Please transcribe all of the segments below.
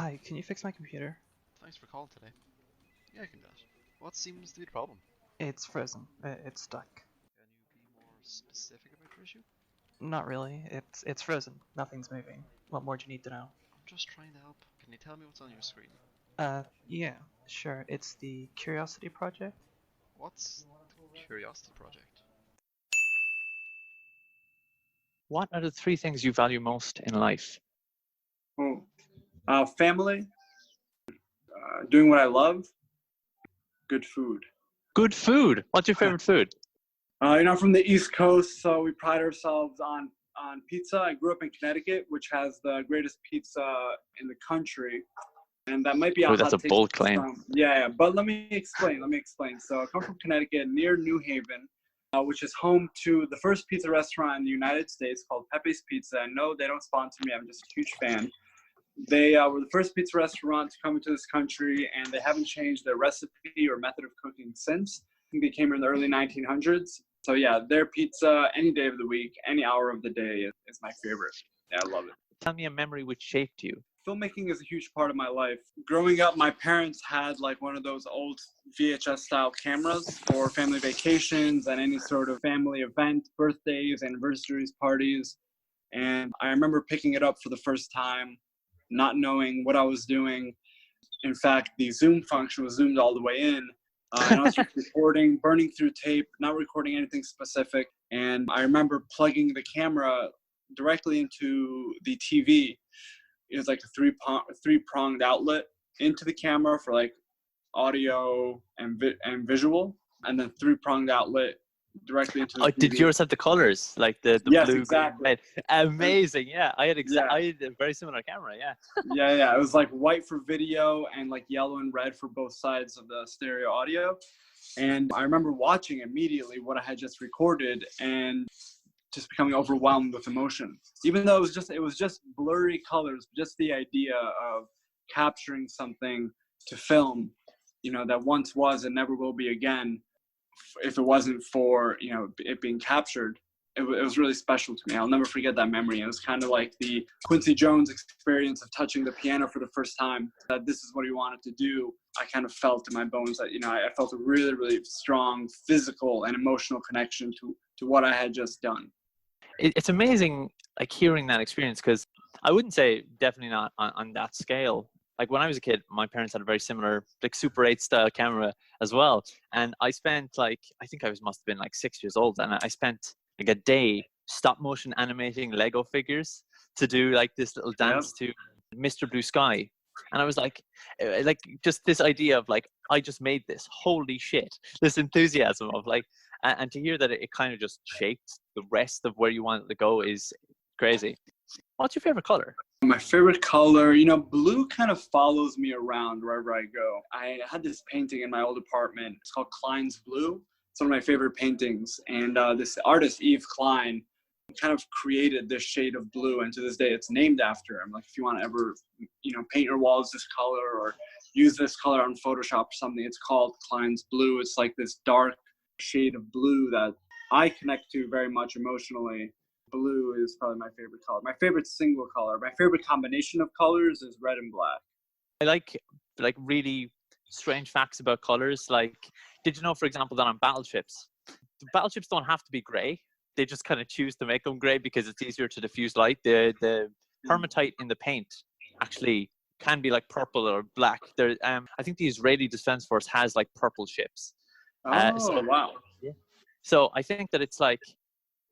Hi, can you fix my computer? Thanks for calling today. Yeah, I can do that. What seems to be the problem? It's frozen. It's stuck. Can you be more specific about your issue? Not really. It's frozen. Nothing's moving. What more do you need to know? I'm just trying to help. Can you tell me what's on your screen? Yeah, sure. It's the Curiosity Project. What's the Curiosity Project? What are the three things you value most in life? Oh, family, doing what I love, good food. Good food. What's your favorite food? I'm from the East Coast, so we pride ourselves on pizza. I grew up in Connecticut, which has the greatest pizza in the country, and that might be a Oh, that's hot a take. bold claim. Yeah, but let me explain. So I come from Connecticut, near New Haven, which is home to the first pizza restaurant in the United States called Pepe's Pizza. And no, they don't sponsor me. I'm just a huge fan. They were the first pizza restaurant to come into this country, and they haven't changed their recipe or method of cooking since. I think they came here in the early 1900s. So yeah, their pizza any day of the week, any hour of the day is my favorite. Yeah, I love it. Tell me a memory which shaped you. Filmmaking is a huge part of my life. Growing up, my parents had like one of those old VHS style cameras for family vacations and any sort of family event, birthdays, anniversaries, parties. And I remember picking it up for the first time, not knowing what I was doing. In fact, the zoom function was zoomed all the way in. And I was just recording, burning through tape, not recording anything specific. And I remember plugging the camera directly into the TV. It was like a three-pronged outlet into the camera for like audio and visual, and then three-pronged outlet directly into the TV. Did yours have the colors, like the Yes, blue, exactly. green, red? Amazing. Yeah, I had Yeah. I had a very similar camera. Yeah. Yeah. It was like white for video and like yellow and red for both sides of the stereo audio. And I remember watching immediately what I had just recorded and just becoming overwhelmed with emotion. Even though it was just blurry colors, just the idea of capturing something to film, that once was and never will be again, if it wasn't for, it being captured, it was really special to me. I'll never forget that memory. It was kind of like the Quincy Jones experience of touching the piano for the first time, that this is what he wanted to do. I kind of felt in my bones that, I felt a really, really strong physical and emotional connection to what I had just done. It's amazing, like hearing that experience, because I wouldn't say definitely not on that scale. Like when I was a kid, my parents had a very similar, like Super 8 style camera as well. And I spent I think must have been like 6 years old. And I spent like a day stop motion animating Lego figures to do like this little dance to Mr. Blue Sky. And I was like just this idea of like, I just made this, holy shit, this enthusiasm of like, and to hear that it kind of just shaped the rest of where you want it to go is crazy. What's your favorite color? My favorite color, blue kind of follows me around wherever I go. I had this painting in my old apartment. It's called Klein's Blue. It's one of my favorite paintings. And this artist, Yves Klein, kind of created this shade of blue. And to this day, it's named after him. Like if you want to ever, paint your walls this color or use this color on Photoshop or something, it's called Klein's Blue. It's like this dark shade of blue that I connect to very much emotionally. Blue is probably my favorite color. My favorite single color. My favorite combination of colors is red and black. I like really strange facts about colors. Like, did you know, for example, that on battleships, the battleships don't have to be gray. They just kind of choose to make them gray because it's easier to diffuse light. The hematite in the paint actually can be like purple or black. There, I think the Israeli Defense Force has like purple ships. Wow. Yeah. So I think that it's like,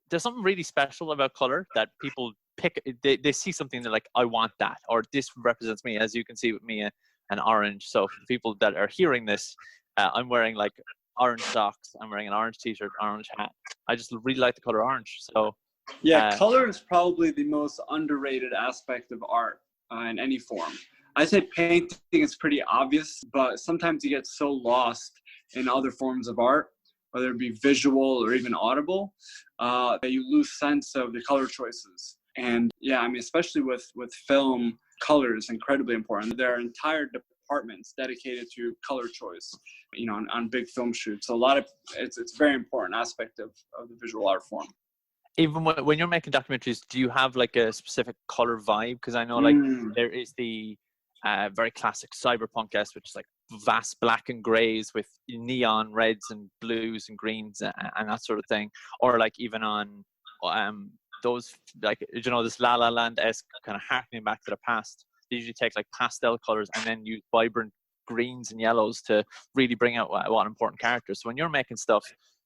there's something really special about color that people pick. They see something, they're like, I want that, or this represents me. As you can see with me, an orange. So for the people that are hearing this, I'm wearing like orange socks. I'm wearing an orange t-shirt, orange hat. I just really like the color orange. So yeah, color is probably the most underrated aspect of art in any form. I say painting is pretty obvious, but sometimes you get so lost in other forms of art, whether it be visual or even audible, that you lose sense of the color choices. And yeah, I mean, especially with film, color is incredibly important. There are entire departments dedicated to color choice, on big film shoots. So it's a very important aspect of the visual art form. Even when you're making documentaries, do you have like a specific color vibe? Because I know like there is the very classic cyberpunk-esque, which is like vast black and grays with neon reds and blues and greens and that sort of thing, or like even on those, like, you know, this La La Land-esque kind of harkening back to the past. They usually take like pastel colors and then use vibrant greens and yellows to really bring out what important characters. So when you're making stuff,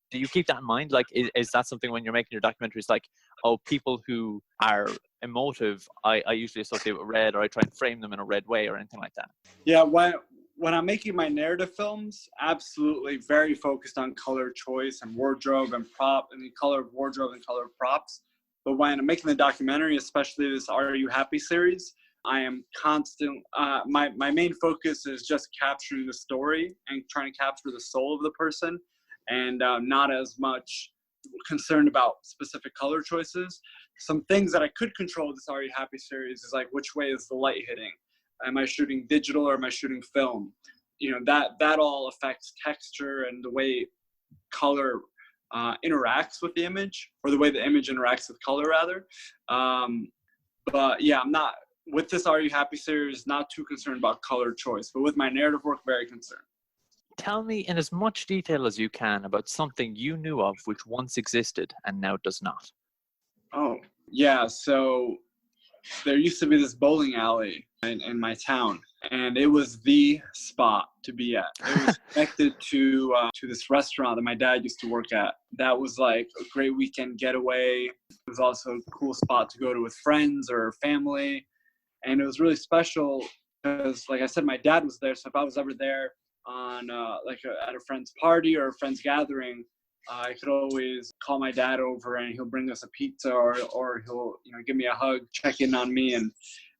do you keep that in mind? Like, is that something when you're making your documentaries, like, oh, people who are emotive, I usually associate with red, or I try and frame them in a red way or anything like that? Yeah, when I'm making my narrative films, absolutely very focused on color choice and wardrobe and prop, and the color of wardrobe and color of props. But when I'm making the documentary, especially this Are You Happy series, I am constant. My main focus is just capturing the story and trying to capture the soul of the person, and not as much concerned about specific color choices. Some things that I could control with this Are You Happy series is like, which way is the light hitting? Am I shooting digital or am I shooting film? You know, that all affects texture and the way color interacts with the image, or the way the image interacts with color rather. But yeah, I'm not, with this Are You Happy series, not too concerned about color choice, but with my narrative work, very concerned. Tell me in as much detail as you can about something you knew of which once existed and now does not. Oh, yeah. So there used to be this bowling alley in my town, and it was the spot to be at. It was connected to this restaurant that my dad used to work at. That was like a great weekend getaway. It was also a cool spot to go to with friends or family. And it was really special because, like I said, my dad was there. So if I was ever there on at a friend's party or a friend's gathering, I could always call my dad over and he'll bring us a pizza, or he'll, you know, give me a hug, check in on me.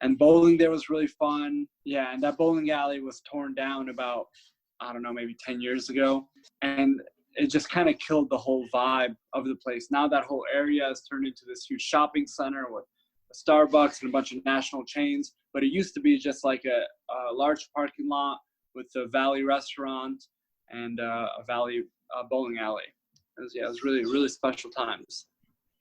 And bowling there was really fun. Yeah, and that bowling alley was torn down about, I don't know, maybe 10 years ago. And it just kind of killed the whole vibe of the place. Now that whole area has turned into this huge shopping center with a Starbucks and a bunch of national chains. But it used to be just like a large parking lot with a Valley restaurant and a Valley bowling alley. It was really, really special times.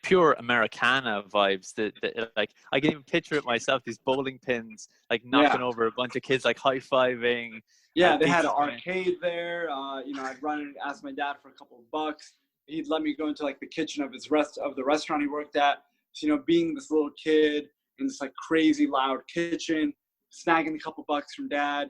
Pure Americana vibes. That like, I can even picture it myself. These bowling pins, like knocking over a bunch of kids, like high fiving. Yeah, they had an arcade there. You know, I'd run and ask my dad for a couple of bucks. He'd let me go into like the kitchen of the restaurant he worked at. So, you know, being this little kid in this like crazy loud kitchen, snagging a couple bucks from dad,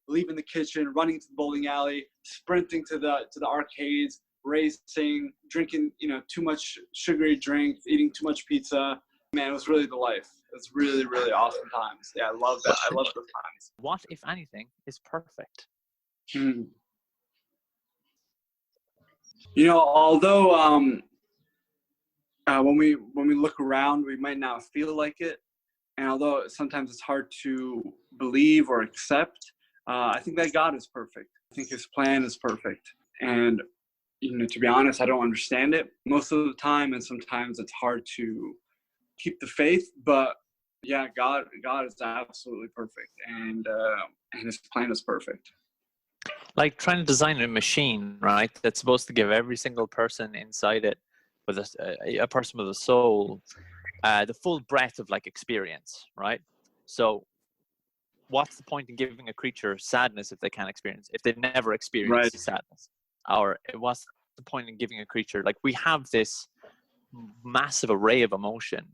leaving the kitchen, running to the bowling alley, sprinting to the arcades, racing, drinking, you know, too much sugary drinks, eating too much pizza. Man, it was really the life. It was really, really awesome times. Yeah, I love that. I love those times. What, if anything, is perfect? You know, although when we look around, we might not feel like it, and although sometimes it's hard to believe or accept, I think that God is perfect. I think His plan is perfect, and you know, to be honest, I don't understand it most of the time, and sometimes it's hard to keep the faith. But yeah, God is absolutely perfect, and His plan is perfect. Like trying to design a machine, right, that's supposed to give every single person inside it, with a person with a soul, the full breadth of like experience, right? So what's the point in giving a creature sadness if they can't experience, if they've never experienced sadness? Or what's the point in giving a creature, like, we have this massive array of emotion,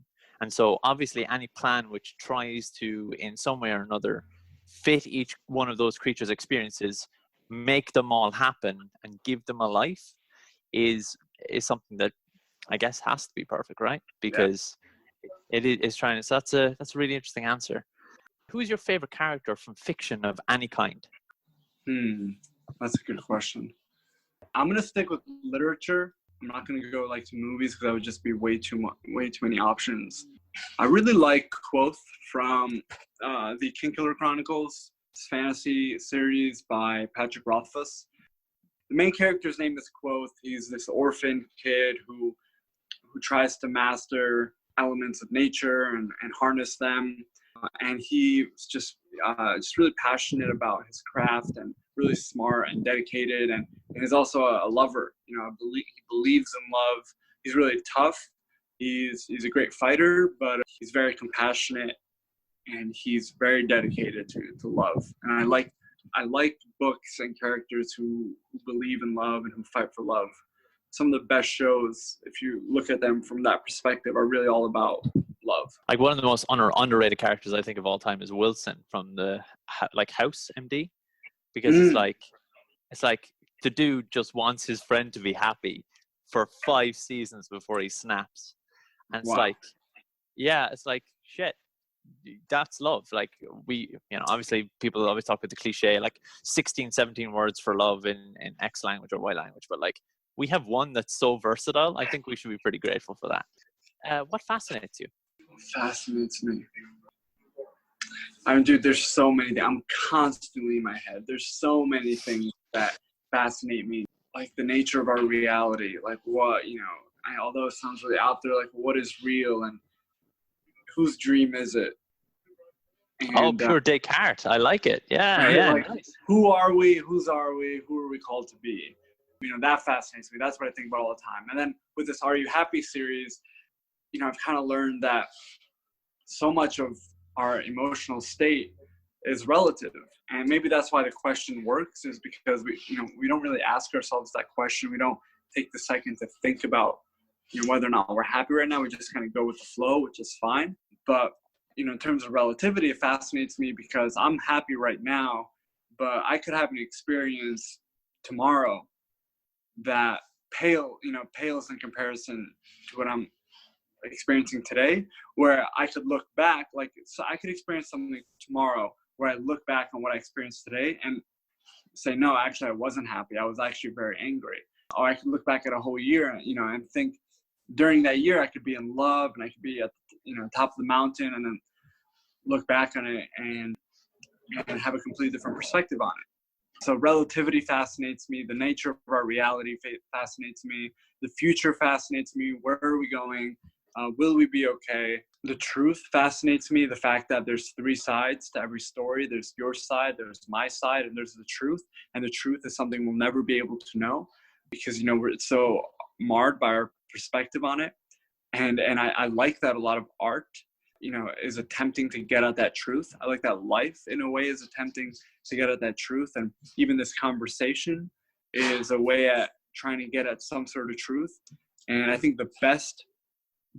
and so obviously any plan which tries to in some way or another fit each one of those creatures' experiences, make them all happen and give them a life, is something that I guess has to be perfect, right? Because it is trying to. So that's a really interesting answer. Who is your favorite character from fiction of any kind? That's a good question. I'm gonna stick with literature. I'm not gonna go like to movies because that would just be way too many options. I really like Quoth from the Kingkiller Chronicles. It's a fantasy series by Patrick Rothfuss. The main character's name is Quoth. He's this orphan kid who tries to master elements of nature and harness them. And he's just really passionate about his craft and really smart and dedicated. And he's also a lover. You know, he believes in love. He's really tough. He's a great fighter, but he's very compassionate. and he's very dedicated to love. And I like books and characters who believe in love and who fight for love. Some of the best shows, if you look at them from that perspective, are really all about love. Like one of the most underrated characters I think of all time is Wilson from the House MD, because it's like the dude just wants his friend to be happy for 5 seasons before he snaps, and it's Wow. like, yeah, it's like shit. That's love. Like obviously people always talk about the cliche, like 16, 17 words for love in X language or Y language, but like we have one that's so versatile. I think we should be pretty grateful for that. What fascinates you? Fascinates me. I mean, dude, there's so many. I'm constantly in my head. There's so many things that fascinate me, like the nature of our reality, like what, although it sounds really out there, like what is real and whose dream is it? And, pure Descartes. I like it. Yeah, right? yeah. Like, Nice. who are we? Whose are we? Who are we called to be? That fascinates me. That's what I think about all the time. And then with this Are You Happy series, I've kind of learned that so much of our emotional state is relative. And maybe that's why the question works, is because we don't really ask ourselves that question. We don't take the second to think about, whether or not we're happy right now. We just kind of go with the flow, which is fine. But, in terms of relativity, it fascinates me because I'm happy right now, but I could have an experience tomorrow that pales in comparison to what I'm experiencing today, where I could look back, so I could experience something tomorrow where I look back on what I experienced today and say, no, actually I wasn't happy. I was actually very angry. Or I could look back at a whole year, and think during that year I could be in love and I could be at top of the mountain, and then look back on it and have a completely different perspective on it. So relativity fascinates me. The nature of our reality fascinates me. The future fascinates me. Where are we going? Will we be okay? The truth fascinates me. The fact that there's 3 sides to every story. There's your side, there's my side, and there's the truth. And the truth is something we'll never be able to know because, we're so marred by our perspective on it. And I like that a lot of art, is attempting to get at that truth. I like that life in a way is attempting to get at that truth. And even this conversation is a way at trying to get at some sort of truth. And I think the best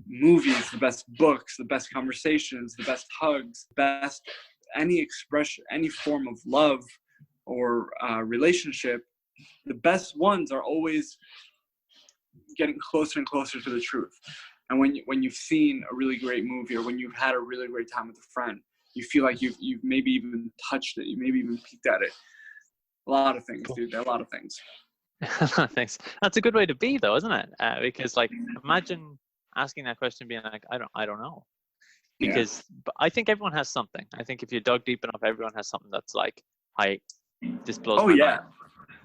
movies, the best books, the best conversations, the best hugs, best any expression, any form of love or relationship, the best ones are always getting closer and closer to the truth. And when you've seen a really great movie, or when you've had a really great time with a friend, you feel like you've maybe even touched it, you maybe even peeked at it. A lot of things, dude. A lot of things. Thanks. That's a good way to be, though, isn't it? Because imagine asking that question, being like, I don't know. Because but I think everyone has something. I think if you dug deep enough, everyone has something that's like, this blows my mind.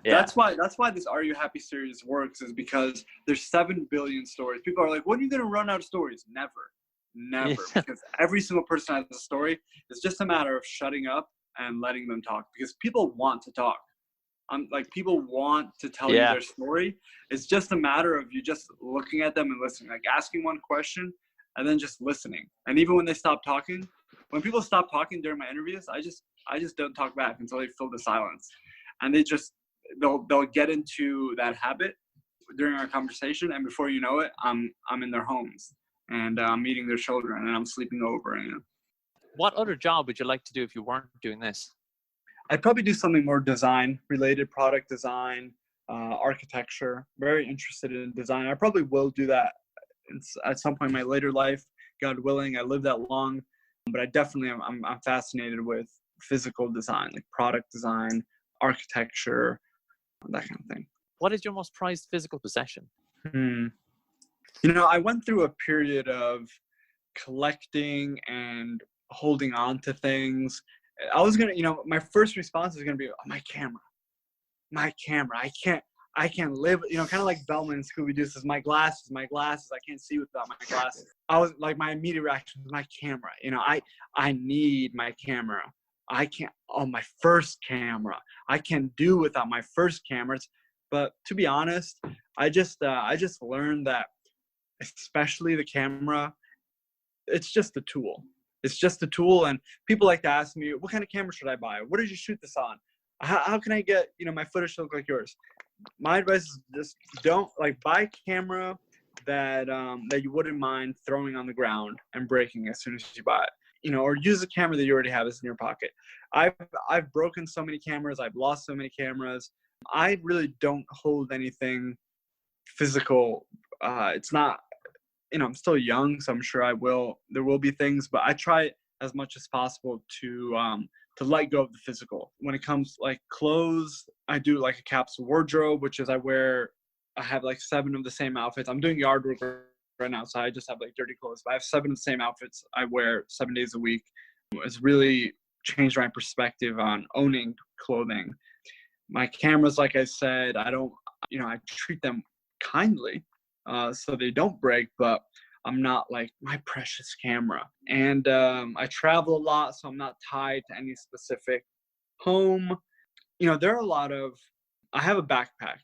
Yeah. That's why this Are You Happy series works, is because there's 7 billion stories. People are like, when are you going to run out of stories? Never. Because every single person has a story. It's just a matter of shutting up and letting them talk, because people want to talk. People want to tell you their story. It's just a matter of you just looking at them and listening, like asking one question and then just listening. And even when they stop talking, when people stop talking during my interviews, I just don't talk back until they fill the silence. And they'll get into that habit during our conversation, and before you know it, I'm in their homes, and I'm meeting their children, and I'm sleeping over. What other job would you like to do if you weren't doing this? I'd probably do something more design related, product design, architecture. Very interested in design. I probably will do that at some point in my later life, God willing. I live that long, but I definitely I'm fascinated with physical design, like product design, architecture, that kind of thing. What is your most prized physical possession? I went through a period of collecting and holding on to things. I was gonna, my first response is gonna be, oh, my camera. I can't live, kind of like Velma and Scooby-Doo says, my glasses. I can't see without my glasses. I was like, my immediate reaction was my camera. I need my camera. My first camera. I can do without my first cameras. But to be honest, I just learned that, especially the camera, it's just a tool. It's just a tool. And people like to ask me, what kind of camera should I buy? What did you shoot this on? How can I get, my footage to look like yours? My advice is just don't buy a camera that that you wouldn't mind throwing on the ground and breaking as soon as you buy it. Or use a camera that you already have that's in your pocket. I've broken so many cameras. I've lost so many cameras. I really don't hold anything physical. It's not, I'm still young, so I'm sure there will be things, but I try as much as possible to let go of the physical. When it comes like clothes, I do like a capsule wardrobe, which is I have like 7 of the same outfits. I'm doing yard work right now, so I just have like dirty clothes, but I have 7 of the same outfits I wear 7 days a week. It's really changed my perspective on owning clothing. My cameras, like I said, I treat them kindly, so they don't break, but I'm not like my precious camera. And I travel a lot, so I'm not tied to any specific home. There are I have a backpack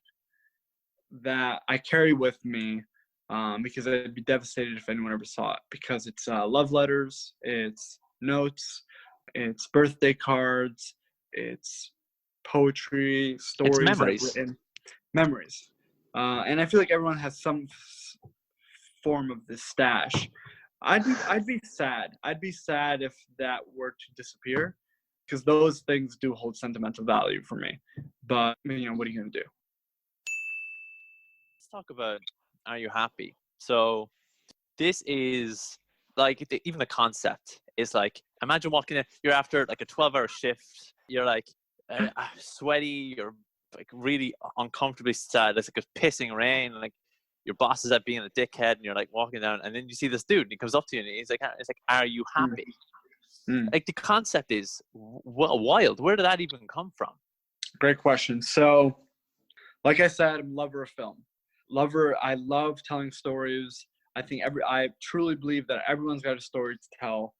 that I carry with me because I'd be devastated if anyone ever saw it, because it's love letters, it's notes, it's birthday cards, it's poetry, stories, It's memories. I've written, memories. And I feel like everyone has some form of this stash. I'd be sad. I'd be sad if that were to disappear, because those things do hold sentimental value for me. But what are you gonna do? Let's talk about, are you happy? So this is like, even the concept is like, imagine walking in, you're after like a 12-hour shift, you're like sweaty, you're like really uncomfortably sad, it's like a pissing rain, and like your boss is at being a dickhead, and you're like walking down, and then you see this dude, and he comes up to you, and it's like, are you happy? Like, the concept is wild. Where did that even come from? Great question. So, like I said, I'm a lover of film. I love telling stories. I truly believe that everyone's got a story to tell.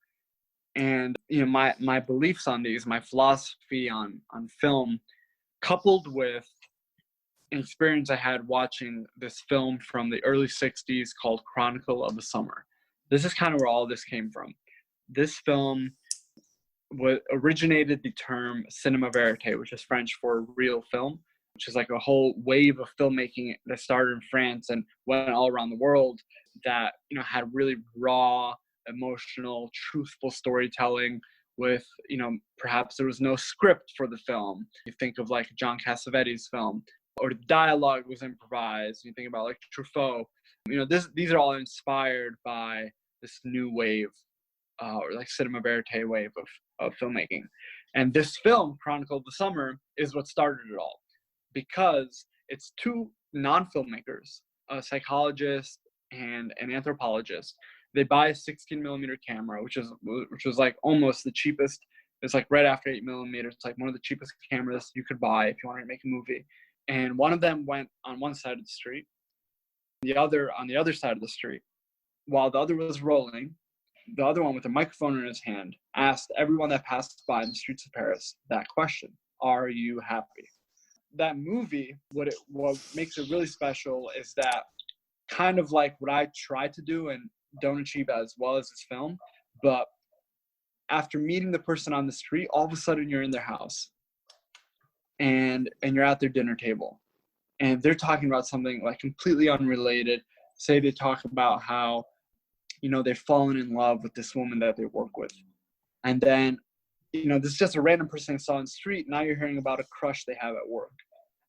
And, my beliefs on these, my philosophy on film, coupled with an experience I had watching this film from the early 60s called Chronicle of the Summer. This is kind of where all this came from. This film originated the term cinema verite, which is French for real film, which is like a whole wave of filmmaking that started in France and went all around the world that, had really raw, emotional, truthful storytelling with, perhaps there was no script for the film. You think of like John Cassavetes' film, or the dialogue was improvised. You think about like Truffaut. These are all inspired by this new wave, or like cinema verite wave of filmmaking. And this film, Chronicle of the Summer, is what started it all, because it's 2 non-filmmakers, a psychologist and an anthropologist. They buy a 16mm camera, which was like almost the cheapest. It's like right after 8mm. It's like one of the cheapest cameras you could buy if you wanted to make a movie. And one of them went on one side of the street, the other on the other side of the street. While the other was rolling, the other one with a microphone in his hand asked everyone that passed by in the streets of Paris that question: are you happy? That movie, what makes it really special is that, kind of like what I try to do and don't achieve as well as this film, but after meeting the person on the street, all of a sudden you're in their house and you're at their dinner table, and they're talking about something like completely unrelated. Say they talk about how, they've fallen in love with this woman that they work with. And then, this is just a random person they saw on the street. Now you're hearing about a crush they have at work.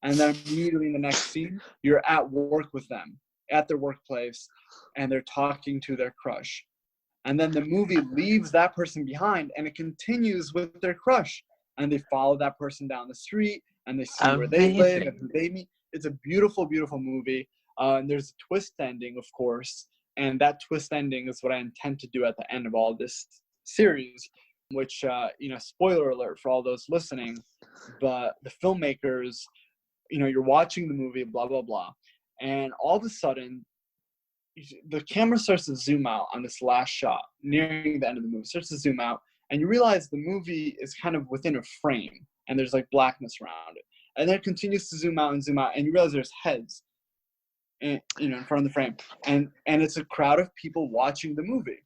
And then immediately in the next scene, you're at work with them, at their workplace, and they're talking to their crush. And then the movie leaves that person behind, and it continues with their crush. And they follow that person down the street, and they see where they live and who they meet. It's a beautiful, beautiful movie. And there's a twist ending, of course. And that twist ending is what I intend to do at the end of all this series, which, spoiler alert for all those listening, but the filmmakers, you're watching the movie, blah, blah, blah. And all of a sudden, the camera starts to zoom out on this last shot, nearing the end of the movie. It starts to zoom out, and you realize the movie is kind of within a frame, and there's like blackness around it. And then it continues to zoom out, and you realize there's heads, in front of the frame, and it's a crowd of people watching the movie.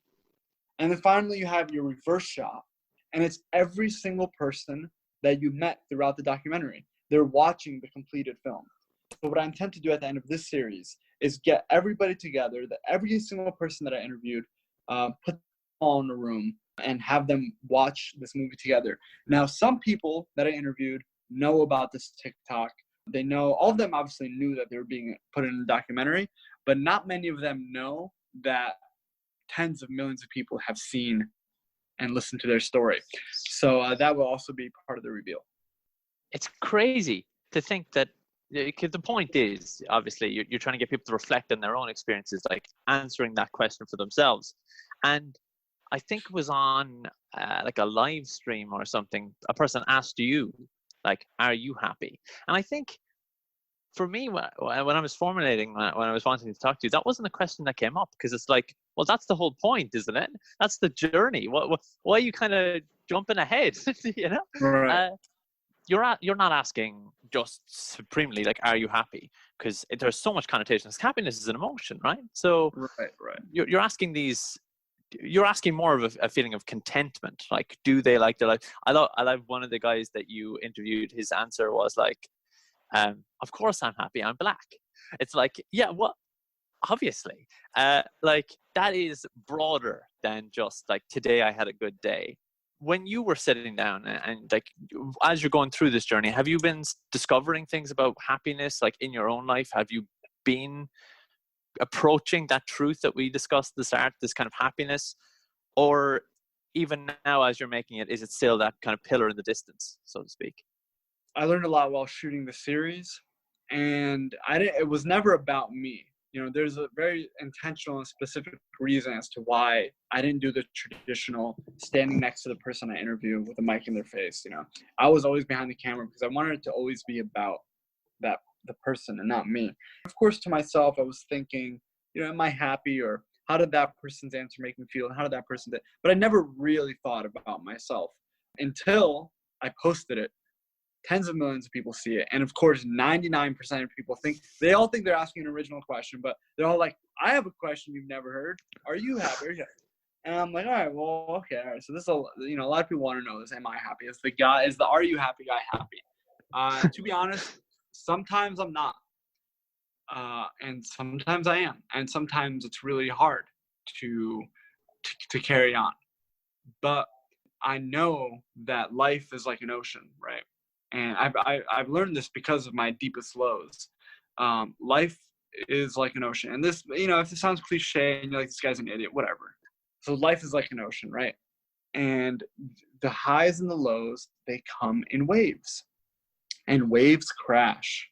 And then finally you have your reverse shot, and it's every single person that you met throughout the documentary. They're watching the completed film. So what I intend to do at the end of this series is get everybody together, that every single person that I interviewed, put them all in a room and have them watch this movie together. Now, some people that I interviewed know about this TikTok. They know, all of them obviously knew that they were being put in a documentary, but not many of them know that tens of millions of people have seen and listened to their story. So that will also be part of the reveal. It's crazy to think that, because the point is, obviously, you're trying to get people to reflect on their own experiences, like answering that question for themselves. And I think it was on like a live stream or something, a person asked you, like, are you happy? And I think for me, when I was formulating, when I was wanting to talk to you, that wasn't a question that came up, because it's like, well, that's the whole point, isn't it? That's the journey. Why are you kind of jumping ahead? You know? Right. You're not asking just supremely, like, are you happy? Because there's so much connotations. Happiness is an emotion, right? So Right. you're asking these. You're asking more of a feeling of contentment. Like, do they like their life? I love one of the guys that you interviewed. His answer was like, of course I'm happy. I'm black. It's like, yeah, what? Obviously, like, that is broader than just like, today I had a good day. When you were sitting down and like, as you're going through this journey, have you been discovering things about happiness, like, in your own life? Have you been approaching that truth that we discussed at the start, this kind of happiness? Or even now, as you're making it, is it still that kind of pillar in the distance, so to speak? I learned a lot while shooting the series, and it was never about me. You know, there's a very intentional and specific reason as to why I didn't do the traditional standing next to the person I interview with a mic in their face. You know, I was always behind the camera because I wanted it to always be about the person and not me. Of course, to myself, I was thinking, you know, am I happy, or how did that person's answer make me feel, and how did that person do? But I never really thought about myself until I posted it. Tens of millions of people see it, and of course 99% of people they all think they're asking an original question, but they're all like, I have a question you've never heard. Are you happy? And I'm like, all right, well, okay, all right. So this is a lot of people want to know this. Am I happy? Is the are you happy guy happy? To be honest, sometimes I'm not, and sometimes I am, and sometimes it's really hard to carry on. But I know that life is like an ocean, right? And I've learned this because of my deepest lows. Life is like an ocean, and this, if it sounds cliche and you're like, this guy's an idiot, whatever. So life is like an ocean, right? And the highs and the lows, they come in waves, and waves crash.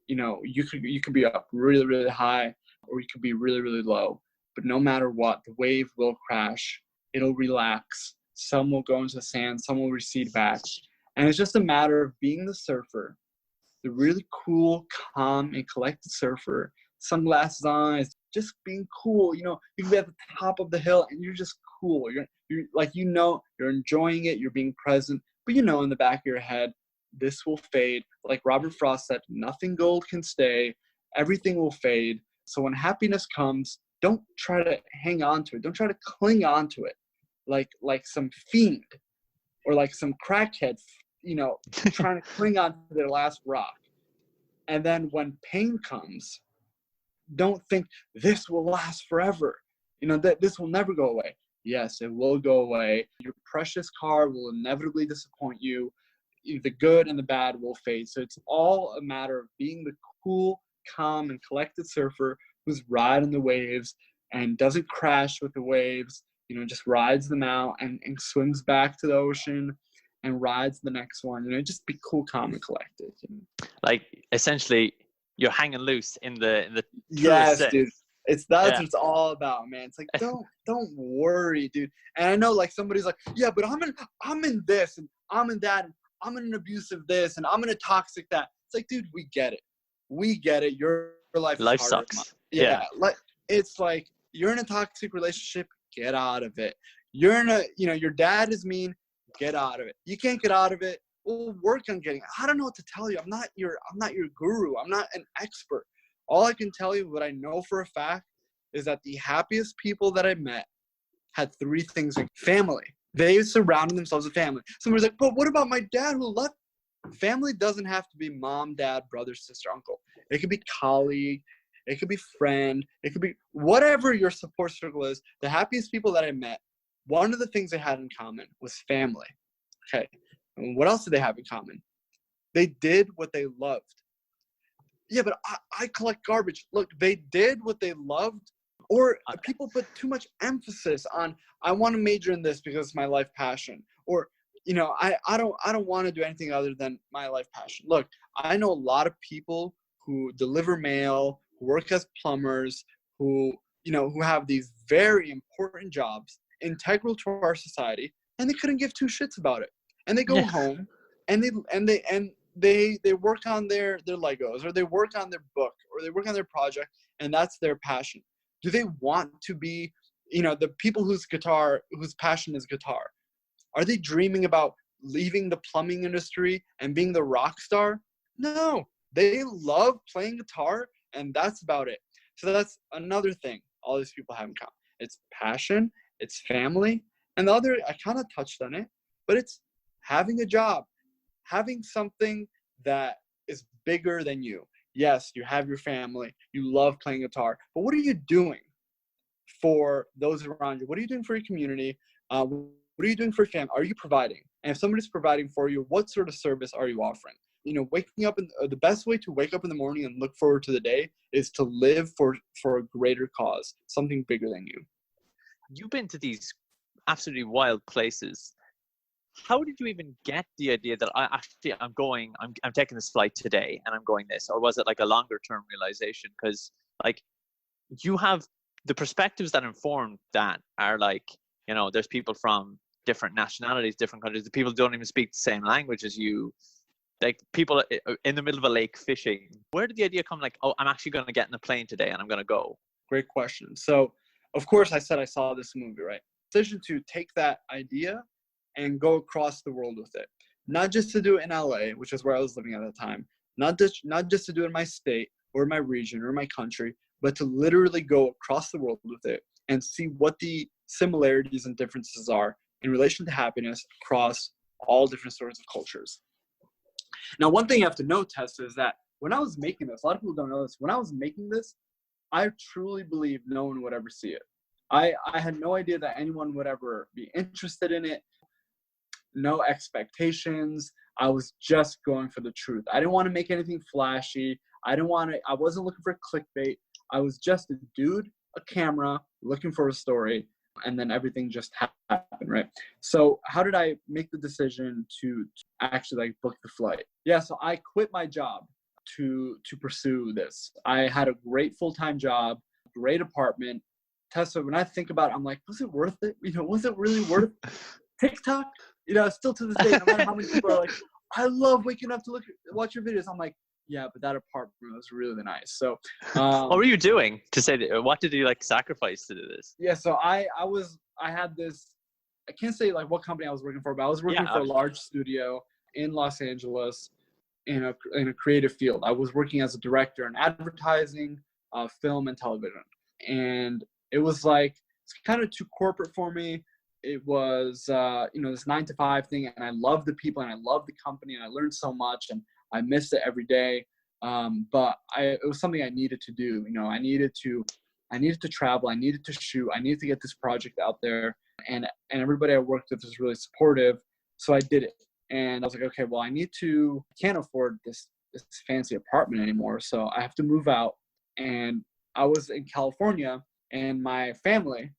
You could be up really, really high, or you could be really, really low. But no matter what, the wave will crash. It'll relax. Some will go into the sand. Some will recede back. And it's just a matter of being the surfer, the really cool, calm, and collected surfer, sunglasses on, just being cool. You can be at the top of the hill and you're just cool. You're enjoying it. You're being present. But in the back of your head, this will fade. Like Robert Frost said, nothing gold can stay. Everything will fade. So when happiness comes, don't try to hang on to it. Don't try to cling on to it like some fiend or like some crackhead, trying to cling on to their last rock. And then when pain comes, don't think this will last forever. That this will never go away. Yes, it will go away. Your precious car will inevitably disappoint you. The good and the bad will fade. So it's all a matter of being the cool, calm, and collected surfer who's riding the waves and doesn't crash with the waves, just rides them out and swims back to the ocean and rides the next one. Just be cool, calm, and collected. Like, essentially, you're hanging loose in the yes, sense. Dude. That's what it's all about, man. It's like, don't worry, dude. And I know, like, somebody's like, yeah, but I'm in this and I'm in that. And I'm in an abusive this and I'm in a toxic that. It's like, dude, we get it. Your life sucks. Yeah. Like, it's like, you're in a toxic relationship, get out of it. You're in your dad is mean, get out of it. You can't get out of it. Well, work on getting it. I don't know what to tell you. I'm not your guru. I'm not an expert. All I can tell you, what I know for a fact, is that the happiest people that I met had three things like family. They surrounded themselves with family. Somebody's like, but what about my dad who left? Family doesn't have to be mom, dad, brother, sister, uncle. It could be colleague. It could be friend. It could be whatever your support circle is. The happiest people that I met, one of the things they had in common was family. Okay. And what else did they have in common? They did what they loved. Yeah, but I collect garbage. Look, they did what they loved. Or people put too much emphasis on, I want to major in this because it's my life passion. Or, you know, I don't want to do anything other than my life passion. Look, I know a lot of people who deliver mail, who work as plumbers, who have these very important jobs integral to our society, and they couldn't give two shits about it. And they go home and they work on their Legos, or they work on their book, or they work on their project, and that's their passion. Do they want to be, the people whose passion is guitar? Are they dreaming about leaving the plumbing industry and being the rock star? No, they love playing guitar, and that's about it. So that's another thing all these people have in common. It's passion, it's family, and the other, I kind of touched on it, but it's having a job, having something that is bigger than you. Yes, you have your family, you love playing guitar, but what are you doing for those around you? What are you doing for your community? What are you doing for your family? Are you providing? And if somebody's providing for you, what sort of service are you offering? Waking up, the best way to wake up in the morning and look forward to the day is to live for a greater cause, something bigger than you. You've been to these absolutely wild places. How did you even get the idea that I'm taking this flight today and I'm going this? Or was it like a longer term realization? Because like you have the perspectives that inform that are like, there's people from different nationalities, different countries. The people don't even speak the same language as you. Like people in the middle of a lake fishing. Where did the idea come? Like, oh, I'm actually going to get in a plane today and I'm going to go. Great question. So, of course, I said I saw this movie, right? Decision to take that idea and go across the world with it. Not just to do it in LA, which is where I was living at the time. Not just to do it in my state or my region or my country, but to literally go across the world with it and see what the similarities and differences are in relation to happiness across all different sorts of cultures. Now, one thing you have to know, Tessa, is that when I was making this, a lot of people don't know this, when I was making this, I truly believed no one would ever see it. I had no idea that anyone would ever be interested in it. No expectations. I was just going for the truth. I didn't want to make anything flashy. I wasn't looking for clickbait. I was just a dude, a camera, looking for a story, and then everything just happened, right? So how did I make the decision to actually book the flight? Yeah, so I quit my job to pursue this. I had a great full-time job, great apartment. Tessa, when I think about it, I'm like, was it worth it? Was it really worth TikTok? Still to this day, no matter how many people are like, I love waking up to watch your videos. I'm like, yeah, but that apartment was really nice. So, what were you doing to say that? What did you sacrifice to do this? Yeah, so I had this. I can't say what company I was working for, but I was working for a large studio in Los Angeles in a creative field. I was working as a director in advertising, film, and television, and it was it's kind of too corporate for me. It was this 9-to-5 thing, and I love the people and I love the company and I learned so much and I missed it every day. But it was something I needed to do. I needed to travel. I needed to shoot. I needed to get this project out there, and everybody I worked with was really supportive. So I did it, and I was like, okay, well, I can't afford this fancy apartment anymore. So I have to move out. And I was in California, and my family,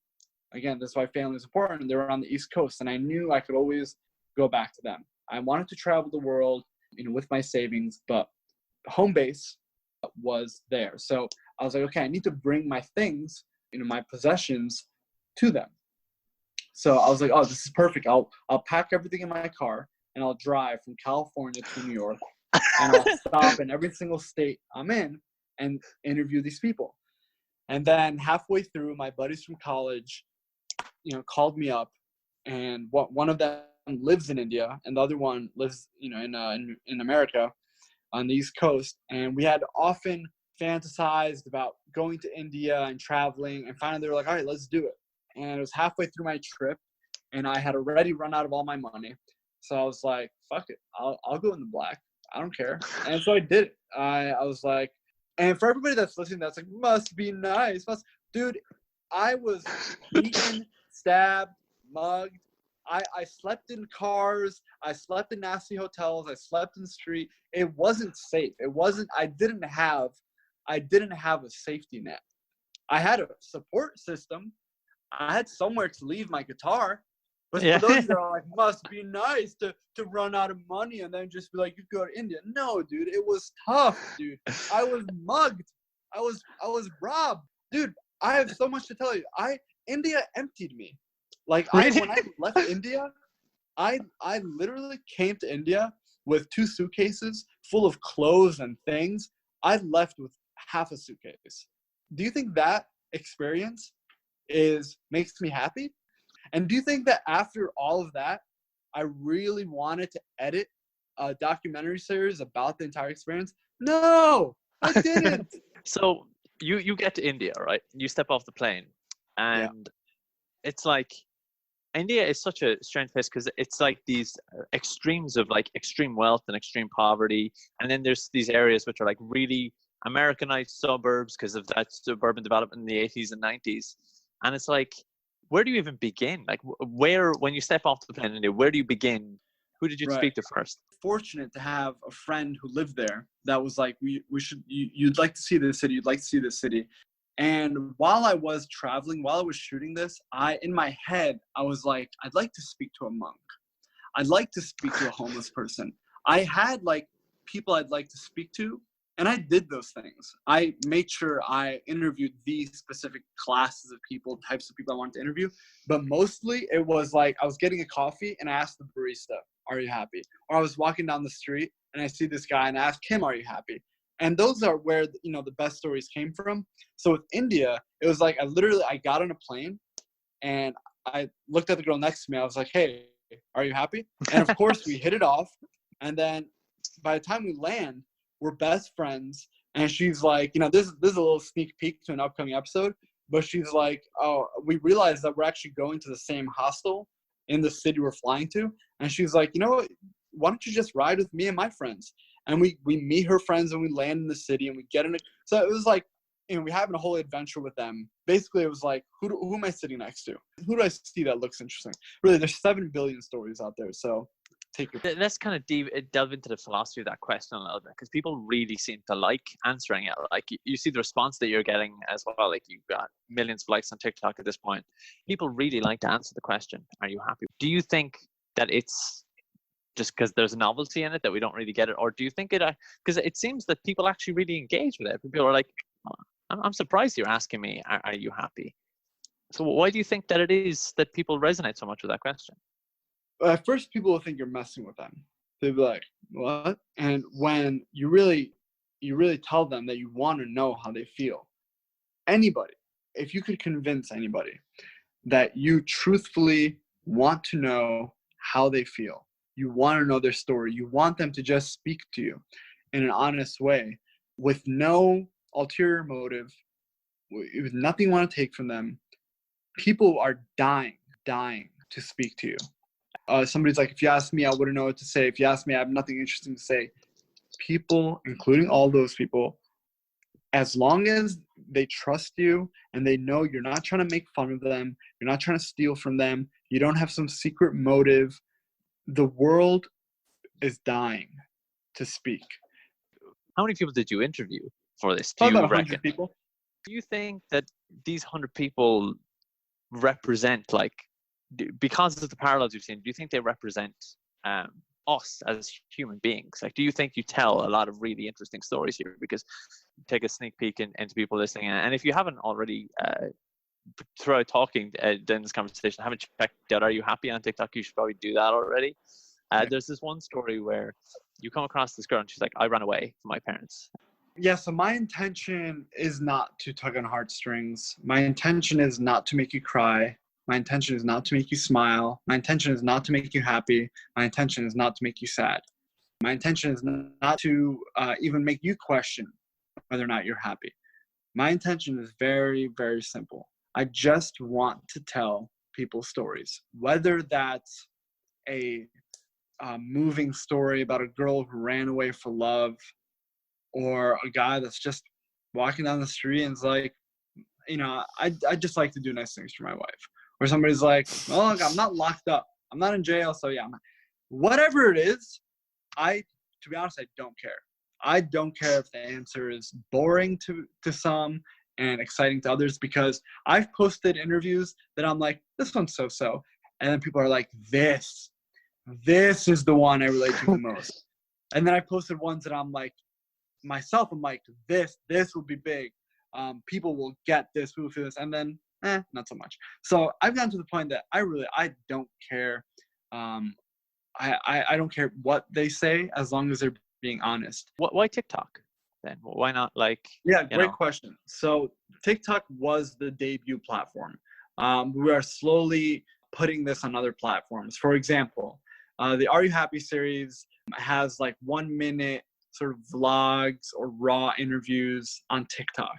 again, this is why family is important. They were on the East Coast, and I knew I could always go back to them. I wanted to travel the world, with my savings, but home base was there. So I was like, okay, I need to bring my things, my possessions to them. So I was like, oh, this is perfect. I'll pack everything in my car and I'll drive from California to New York, and I'll stop in every single state I'm in and interview these people. And then halfway through, my buddies from college, called me up, and one of them lives in India and the other one lives, in America on the East Coast. And we had often fantasized about going to India and traveling, and finally they were like, all right, let's do it. and it was halfway through my trip, and I had already run out of all my money. So I was like, fuck it, I'll go in the black. I don't care. And so I did it. I was like, and for everybody that's listening, that's like, must be nice. Dude, I was beaten, stabbed, mugged. I slept in cars. I slept in nasty hotels. I slept in the street. It wasn't safe. I didn't have a safety net. I had a support system. I had somewhere to leave my guitar. But for those that are like, must be nice to run out of money and then just be like, you go to India. No, dude, it was tough, dude. I was mugged. I was robbed. Dude, I have so much to tell you. India emptied me. Like, when I left India, I literally came to India with 2 suitcases full of clothes and things. I left with half a suitcase. Do you think that experience makes me happy? And do you think that after all of that, I really wanted to edit a documentary series about the entire experience? No, I didn't. So you get to India, right? You step off the plane, and it's like, India is such a strange place because it's like these extremes of like extreme wealth and extreme poverty, and then there's these areas which are like really Americanized suburbs because of that suburban development in the 80s and 90s. And it's like, where do you even begin? Like, when you step off the plane in India, where do you begin? Who did you speak to first? Fortunate to have a friend who lived there that was like, you'd like to see this city, you'd like to see this city. And while I was traveling, while I was shooting this, in my head, I was like, I'd like to speak to a monk. I'd like to speak to a homeless person. I had like people I'd like to speak to, and I did those things. I made sure I interviewed these specific classes of people, types of people I wanted to interview. But mostly it was like, I was getting a coffee and I asked the barista, are you happy? Or I was walking down the street and I see this guy and I ask him, are you happy? And those are where, the best stories came from. So with India, it was like, I got on a plane and I looked at the girl next to me. I was like, hey, are you happy? And of course we hit it off. And then by the time we land, we're best friends. And she's like, this is a little sneak peek to an upcoming episode. But she's like, oh, we realized that we're actually going to the same hostel in the city we're flying to. And she's like, you know what? Why don't you just ride with me and my friends? And we meet her friends and we land in the city and we get in it. So it was like, we're having a whole adventure with them. Basically, it was like, who am I sitting next to? Who do I see that looks interesting? Really, there's 7 billion stories out there. So take your... Let's kind of delve into the philosophy of that question a little bit, because people really seem to like answering it. Like, you see the response that you're getting as well. Like, you've got millions of likes on TikTok at this point. People really like to answer the question, are you happy? Do you think that it's just because there's a novelty in it that we don't really get it? Or do you think because it seems that people actually really engage with it. People are like, oh, I'm surprised you're asking me, are you happy? So why do you think that it is that people resonate so much with that question? At first, people will think you're messing with them. They'll be like, what? And when you really tell them that you want to know how they feel, anybody, if you could convince anybody that you truthfully want to know how they feel, you want to know their story, you want them to just speak to you in an honest way with no ulterior motive, with nothing you want to take from them, people are dying to speak to you. Somebody's like, if you ask me, I wouldn't know what to say. If you ask me, I have nothing interesting to say. People, including all those people, as long as they trust you and they know you're not trying to make fun of them, you're not trying to steal from them, you don't have some secret motive, the world is dying to speak. How many people did you interview for this? About 100 people. Do you think that these 100 people represent, like, because of the parallels you've seen, do you think they represent us as human beings? Like, do you think you tell a lot of really interesting stories here? Because take a sneak peek into people listening, and if you haven't already, throughout talking during this conversation, haven't checked out Are You Happy on TikTok, you should probably do that already. There's this one story where you come across this girl and she's like, I ran away from my parents. Yeah, so my intention is not to tug on heartstrings. My intention is not to make you cry. My intention is not to make you smile. My intention is not to make you happy. My intention is not to make you sad. My intention is not to even make you question whether or not you're happy. My intention is very, very simple. I just want to tell people stories, whether that's a moving story about a girl who ran away for love, or a guy that's just walking down the street and is like, I just like to do nice things for my wife. Or somebody's like, well, look, I'm not locked up. I'm not in jail. So yeah, whatever it is, to be honest, I don't care. I don't care if the answer is boring to some and exciting to others, because I've posted interviews that I'm like, this one's so-so. And then people are like, this is the one I relate to the most. And then I posted ones that I'm like, myself, I'm like, this will be big. People will get this, people will feel this. And then, not so much. So I've gotten to the point that I don't care. I don't care what they say as long as they're being honest. Why TikTok then? Why not Yeah, great question. So TikTok was the debut platform. We are slowly putting this on other platforms. For example, the Are You Happy series has 1 minute sort of vlogs or raw interviews on TikTok.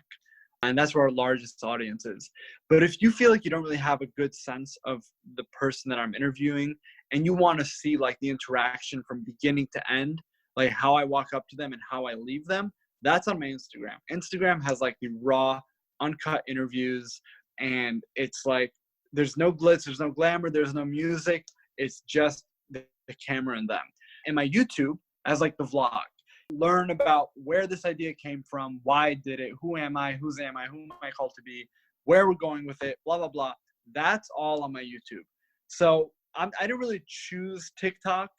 And that's where our largest audience is. But if you feel like you don't really have a good sense of the person that I'm interviewing, and you want to see the interaction from beginning to end, like how I walk up to them and how I leave them, that's on my Instagram. Instagram has the raw, uncut interviews, and it's there's no glitz, there's no glamour, there's no music. It's just the camera and them. And my YouTube has the vlog. Learn about where this idea came from, why I did it, who am I, who am I called to be, where we're going with it, blah, blah, blah. That's all on my YouTube. So I didn't really choose TikTok.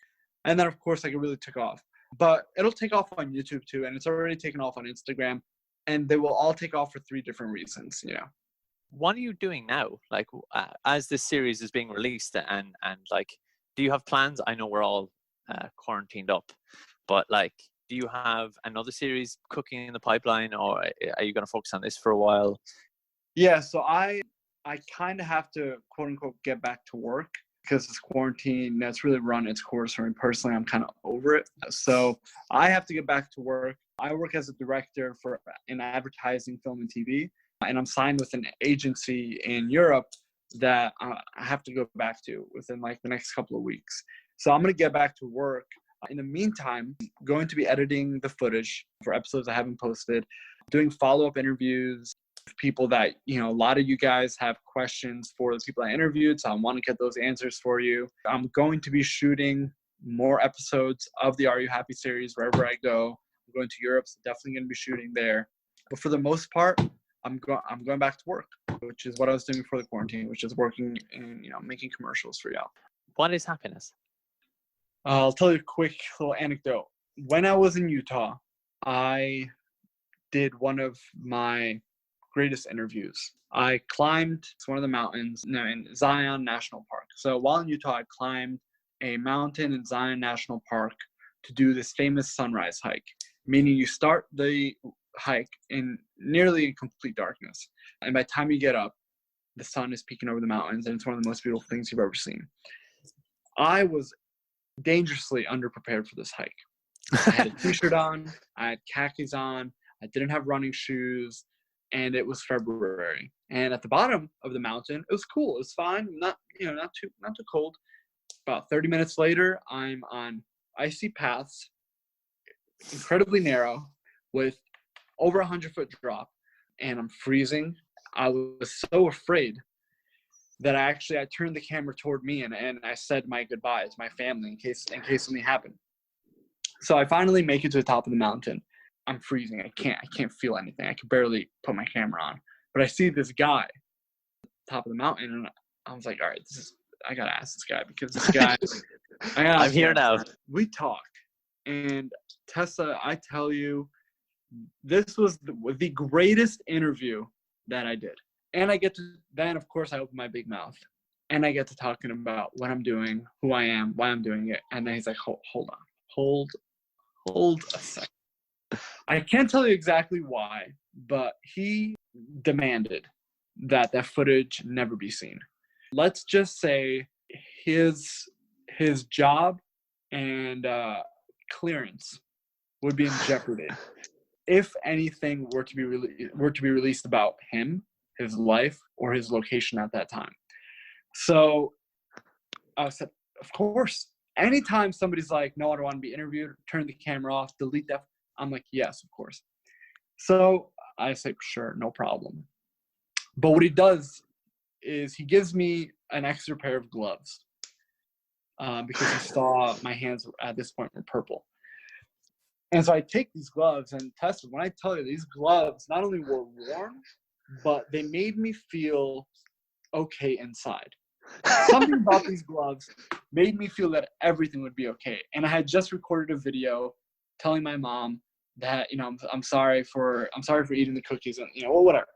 And then, of course, it really took off. But it'll take off on YouTube too, and it's already taken off on Instagram. And they will all take off for 3 different reasons, What are you doing now? As this series is being released, and do you have plans? I know we're all quarantined up, but do you have another series cooking in the pipeline, or are you going to focus on this for a while? Yeah, so I kind of have to, quote unquote, get back to work because this quarantine that's really run its course for me personally. I'm kind of over it. So I have to get back to work. I work as a director in advertising, film, and TV, and I'm signed with an agency in Europe that I have to go back to within the next couple of weeks. So I'm going to get back to work. In the meantime, I'm going to be editing the footage for episodes I haven't posted, doing follow-up interviews with people that, a lot of you guys have questions for the people I interviewed, so I want to get those answers for you. I'm going to be shooting more episodes of the Are You Happy series wherever I go. I'm going to Europe, so definitely going to be shooting there. But for the most part, I'm going back to work, which is what I was doing before the quarantine, which is working and, making commercials for y'all. What is happiness? I'll tell you a quick little anecdote. When I was in Utah, I did one of my greatest interviews. I climbed one of the mountains in Zion National Park. So while in Utah, I climbed a mountain in Zion National Park to do this famous sunrise hike, meaning you start the hike in nearly complete darkness. And by the time you get up, the sun is peeking over the mountains, and it's one of the most beautiful things you've ever seen. I was dangerously underprepared for this hike. I had a t-shirt on, I had khakis on, I didn't have running shoes, and it was February. And at the bottom of the mountain, it was cool. It was fine, not too cold. About 30 minutes later, I'm on icy paths, incredibly narrow, with over 100-foot drop, and I'm freezing. I was so afraid that I turned the camera toward me and I said my goodbyes to my family in case something happened. So I finally make it to the top of the mountain. I'm freezing. I can't feel anything. I can barely put my camera on. But I see this guy at the top of the mountain, and I was like, all right, I gotta ask this guy, because this guy I'm here now. We talk. And Tessa, I tell you, this was the greatest interview that I did. And then of course I open my big mouth and I get to talking about what I'm doing, who I am, why I'm doing it. And then he's like, hold a second. I can't tell you exactly why, but he demanded that footage never be seen. Let's just say his job and clearance would be in jeopardy if anything were to be released about him, his life or his location at that time. So I said, of course. Anytime somebody's like, no, I don't want to be interviewed, turn the camera off, delete that, I'm like, yes, of course. So I say, sure, no problem. But what he does is he gives me an extra pair of gloves because he saw my hands at this point were purple. And so I take these gloves and test them. When I tell you, these gloves not only were warm, but they made me feel okay inside. Something about these gloves made me feel that everything would be okay. And I had just recorded a video telling my mom that, I'm sorry for eating the cookies and, whatever.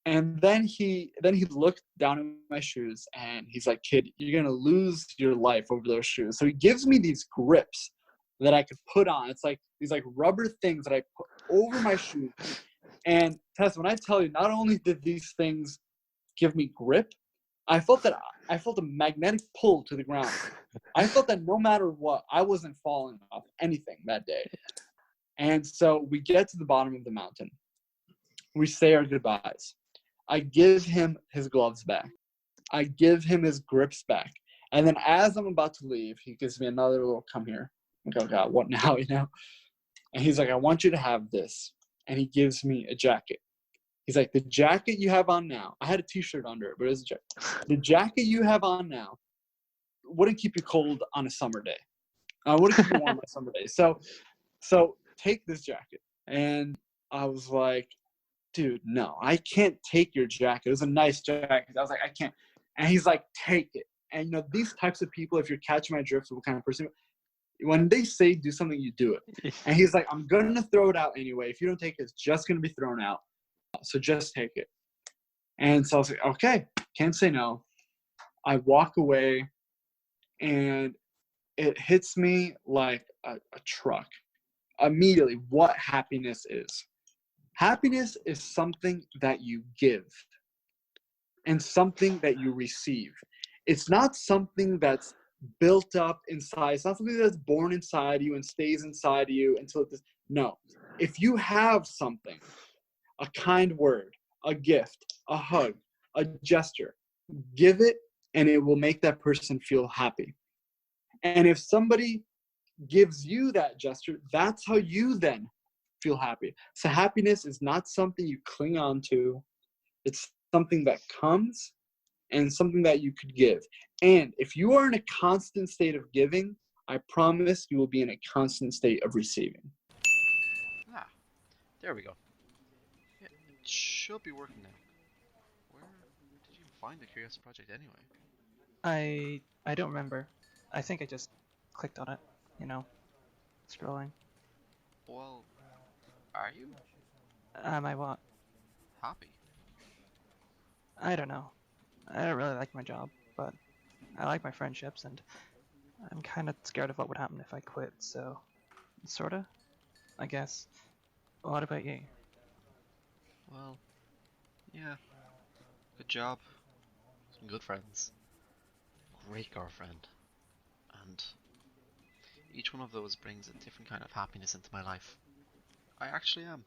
And then he looked down at my shoes and he's like, kid, you're going to lose your life over those shoes. So he gives me these grips that I could put on. It's like these like rubber things that I put over my shoes. And Tess, when I tell you, not only did these things give me grip, I felt a magnetic pull to the ground. I felt that no matter what, I wasn't falling off anything that day. And so we get to the bottom of the mountain. We say our goodbyes. I give him his gloves back. I give him his grips back. And then as I'm about to leave, he gives me another little come here. I'm like, oh God, what now, And he's like, I want you to have this. And he gives me a jacket. He's like, the jacket you have on now, I had a t-shirt under it, but it was a jacket. The jacket you have on now wouldn't keep you cold on a summer day. Wouldn't keep you warm on a summer day. So take this jacket. And I was like, dude, no, I can't take your jacket. It was a nice jacket. I was like, I can't. And he's like, take it. And, these types of people, if you're catching my drift, what kind of person, when they say do something, you do it. And he's like, I'm going to throw it out anyway. If you don't take it, it's just going to be thrown out. So just take it. And so I was like, okay, can't say no. I walk away and it hits me like a truck. Immediately, what happiness is. Happiness is something that you give and something that you receive. It's not something that's built up inside. It's not something that's born inside you and stays inside you until it does. No. If you have something, a kind word, a gift, a hug, a gesture, give it and it will make that person feel happy. And if somebody gives you that gesture, that's how you then feel happy. So happiness is not something you cling on to. It's something that comes and something that you could give. And if you are in a constant state of giving, I promise you will be in a constant state of receiving. Ah, there we go. Yeah, it should be working now. Where did you find the Curious Project anyway? I don't remember. I think I just clicked on it, scrolling. Well, are you I what? happy? I don't know. I don't really like my job, but I like my friendships, and I'm kind of scared of what would happen if I quit, so sorta, I guess. What about you? Well, yeah. Good job. Some good friends. Great girlfriend. And each one of those brings a different kind of happiness into my life. I actually am